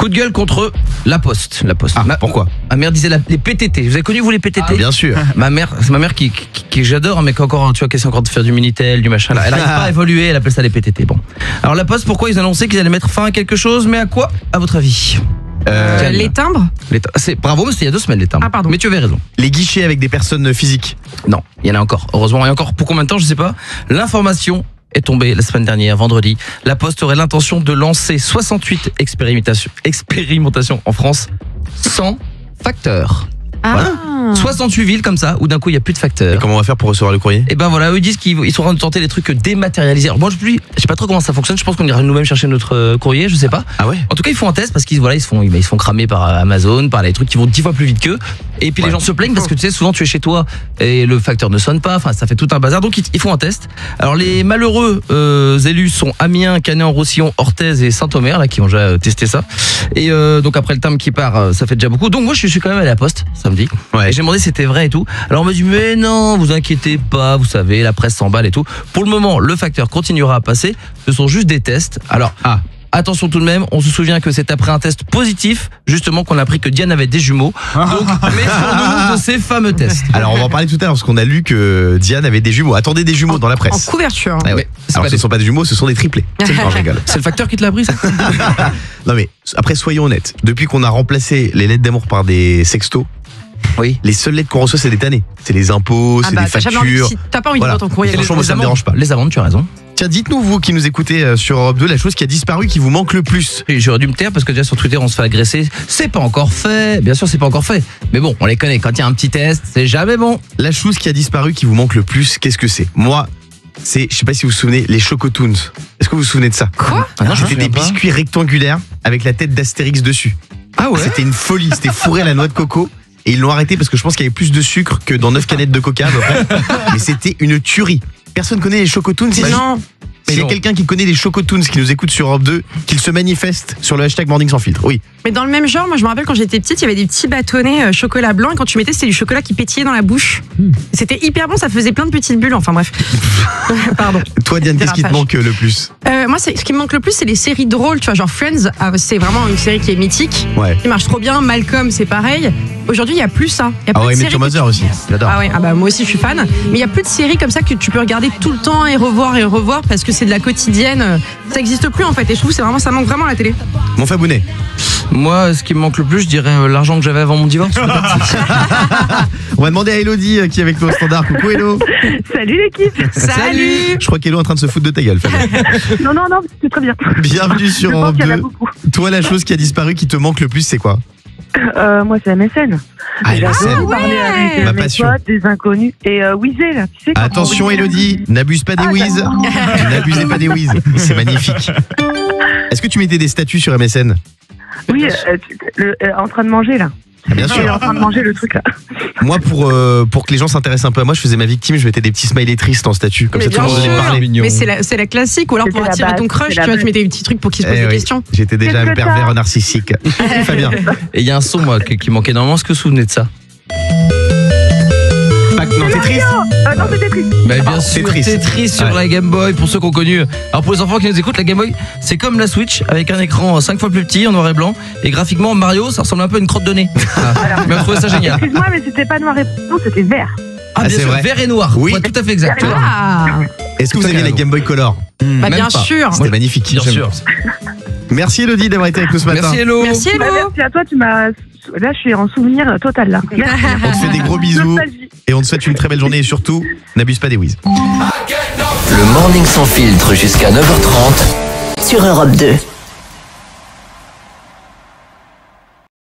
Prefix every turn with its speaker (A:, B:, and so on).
A: Coup de gueule contre La Poste.
B: Pourquoi?
A: Ma mère disait les PTT. Vous avez connu vous les PTT?
B: Bien sûr.
A: Ma mère, c'est ma mère qui j'adore, mais qui encore, tu vois, qui essaie encore de faire du Minitel, du machin là. Elle n'arrive pas à évoluer, elle appelle ça les PTT. Bon. Alors La Poste, pourquoi ils annonçaient qu'ils allaient mettre fin à quelque chose, mais à quoi, à votre avis?
C: Les timbres?
A: Bravo, mais c'était il y a 2 semaines les timbres.
C: Ah, pardon.
A: Mais tu avais raison.
B: Les guichets avec des personnes physiques.
A: Non, il y en a encore. Heureusement, et encore pour combien de temps, je sais pas. L'information est tombée la semaine dernière, vendredi. La Poste aurait l'intention de lancer 68 expérimentations en France sans facteur. Voilà. 68 villes comme ça, où d'un coup il n'y a plus de facteur.
B: Et comment on va faire pour recevoir le courrier?
A: Et ben voilà, eux ils disent qu'ils sont en train de tenter les trucs dématérialisés. Alors moi je sais pas trop comment ça fonctionne, je pense qu'on ira nous-mêmes chercher notre courrier, je sais pas.
B: Ah ouais?
A: En tout cas ils font un test parce qu'ils se font cramer par Amazon, par les trucs qui vont 10 fois plus vite qu'eux. Et puis les gens se plaignent parce que tu sais souvent tu es chez toi et le facteur ne sonne pas, enfin ça fait tout un bazar, donc ils font un test. Alors les malheureux élus sont Amiens, Canet-en-Roussillon, Orthez et Saint-Omer là qui ont déjà testé ça. Et donc après le timbre qui part, ça fait déjà beaucoup. Donc moi je suis quand même allé à la Poste samedi.
B: Ouais.
A: Et j'ai demandé si c'était vrai et tout. Alors on m'a dit mais non, vous inquiétez pas, vous savez, la presse s'emballe et tout. Pour le moment, le facteur continuera à passer. Ce sont juste des tests. Alors attention tout de même, on se souvient que c'est après un test positif, justement, qu'on a appris que Diane avait des jumeaux. Donc méfions-nous de ces fameux tests.
B: Alors on va en parler tout à l'heure parce qu'on a lu que Diane avait des jumeaux. Attendez des jumeaux dans la
C: En
B: presse.
C: couverture.
B: Ah ouais.
A: C'est
B: Alors
A: pas
B: ce ne sont pas des jumeaux, ce sont des triplés. Non, je rigole.
A: C'est le facteur qui te l'a pris ça?
B: Non mais après soyons honnêtes. Depuis qu'on a remplacé les lettres d'amour par des sextos,
A: Oui.
B: les seules lettres qu'on reçoit c'est des tannés. C'est les impôts, c'est des factures.
C: T'as pas envie
B: Voilà.
C: de voir ton courrier.
B: Franchement, moi, ça me dérange pas.
A: Les amendes, tu as raison.
B: Tiens, dites-nous vous qui nous écoutez sur Europe 2 la chose qui a disparu qui vous manque le plus.
A: Et j'aurais dû me taire parce que déjà sur Twitter on se fait agresser. C'est pas encore fait. Bien sûr c'est pas encore fait. Mais bon, on les connaît. Quand il y a un petit test, c'est jamais bon.
B: La chose qui a disparu qui vous manque le plus, qu'est-ce que c'est? Moi, c'est, je sais pas si vous vous souvenez, les Chocotoons. Est-ce que vous vous souvenez de ça?
C: Quoi?
A: Ah non, je me
B: C'était des
A: souviens pas.
B: biscuits rectangulaires avec la tête d'Astérix dessus.
A: Ah ouais.
B: C'était une folie, c'était fourré à la noix de coco. Et ils l'ont arrêté parce que je pense qu'il y avait plus de sucre que dans 9 canettes de coca à peu près. Mais c'était une tuerie. Personne connaît les Chocotoons?
C: Non.
B: S'il y a quelqu'un qui connaît les Chocotoons qui nous écoute sur Europe 2, qu'il se manifeste sur le hashtag Morning Sans Filtre. Oui.
C: Mais dans le même genre, moi je me rappelle quand j'étais petite, il y avait des petits bâtonnets chocolat blanc et quand tu mettais, c'était du chocolat qui pétillait dans la bouche. C'était hyper bon, ça faisait plein de petites bulles. Enfin bref. Pardon.
B: Toi Diane, qu'est-ce qui te
C: Dérapage.
B: manque le plus?
C: Moi, ce qui me manque le plus, c'est les séries drôles. Tu vois, genre Friends, c'est vraiment une série qui est mythique,
B: Ouais.
C: qui marche trop bien. Malcolm, c'est pareil. Aujourd'hui, il y a plus ça. Il y a
B: Ah
C: plus
B: ouais,
C: de
B: Met Your
C: séries que
B: Mother aussi. J'adore.
C: Ah ouais, ah bah moi aussi je suis fan. Mais il y a plus de séries comme ça que tu peux regarder tout le temps et revoir parce que c'est de la quotidienne. Ça existe plus en fait. Et je trouve que ça manque vraiment à la télé.
B: Mon Fabounet.
A: Moi, ce qui me manque le plus, je dirais l'argent que j'avais avant mon divorce.
B: On va demander à Elodie qui est avec nous au standard. Coucou Hello.
D: Salut l'équipe.
C: Salut.
B: Je crois qu'Hello est en train de se foutre de ta gueule, Fabien.
D: Non, c'est très bien.
B: Bienvenue sur
D: Je pense
B: Europe
D: qu'il y en a
B: 2.
D: beaucoup.
B: Toi, la chose qui a disparu qui te manque le plus, c'est quoi?
D: Moi, c'est MSN.
B: Ah,
D: J'ai
B: MSN.
D: parlé avec
B: Ma
D: mes
B: passion.
D: potes, des inconnus. Et Weezer, là, tu sais. quand
B: Attention
D: on-
B: Elodie, n'abuse pas des whiz. N'abusez pas des whiz. C'est magnifique. Est-ce que tu mettais des statuts sur MSN?
D: Oui, en train de manger, là.
B: Ah, bien
D: Il est en
B: sûr.
D: train de manger le truc, là.
B: Moi, pour que les gens s'intéressent un peu à moi, je faisais ma victime, je mettais des petits smileys tristes en statut. Comme
C: Mais
B: ça, tout le
C: bien
B: monde venait me
C: sûr.
B: parler.
A: Mignon.
C: Mais c'est la classique. Ou alors pour
D: C'était la
C: attirer
D: base,
C: ton crush,
D: c'était
C: tu
D: la
C: vois, tu mettais des petits trucs pour qu'il se pose
B: Eh
C: des
B: oui,
C: questions.
B: j'étais déjà
D: Qu'est-ce
B: un
D: que
B: pervers
D: t'as
B: narcissique. Fabien.
A: Et il y a un son moi qui manquait énormément. Est-ce que vous vous souvenez de ça?
B: Non, t'es triste.
D: Non, c'était triste.
A: Bah bien sûr,
B: Tetris.
A: Tetris sur
B: Ouais.
A: la Game Boy pour ceux qui ont connu. Alors pour les enfants qui nous écoutent, la Game Boy, c'est comme la Switch avec un écran 5 fois plus petit en noir et blanc et graphiquement Mario, ça ressemble un peu à une crotte de nez. Mais on trouvait ça génial.
D: Excuse-moi, mais c'était pas noir et blanc, c'était vert.
A: Ah bien
B: c'est
A: sûr,
B: vrai.
A: vert et noir.
B: Oui.
A: Ouais, tout à fait exact.
D: Vert et
C: Ah,
B: Est-ce que vous
A: Tout à
B: aviez
A: fait
B: la Game Boy Color?
C: bah
A: Même
C: bien
A: pas.
C: sûr.
B: C'était magnifique.
A: Bien sûr.
B: Merci Elodie d'avoir été avec nous ce matin.
A: Merci Hello.
C: Merci Hello.
D: Bah, merci à toi, tu m'as. Là, je suis en souvenir total, là. Merci.
B: On te fait des gros bisous
D: Nostalgie.
B: et on te souhaite une très belle journée et surtout, n'abuse pas des whiz.
E: Le Morning Sans Filtre jusqu'à 9h30
F: Sur Europe 2.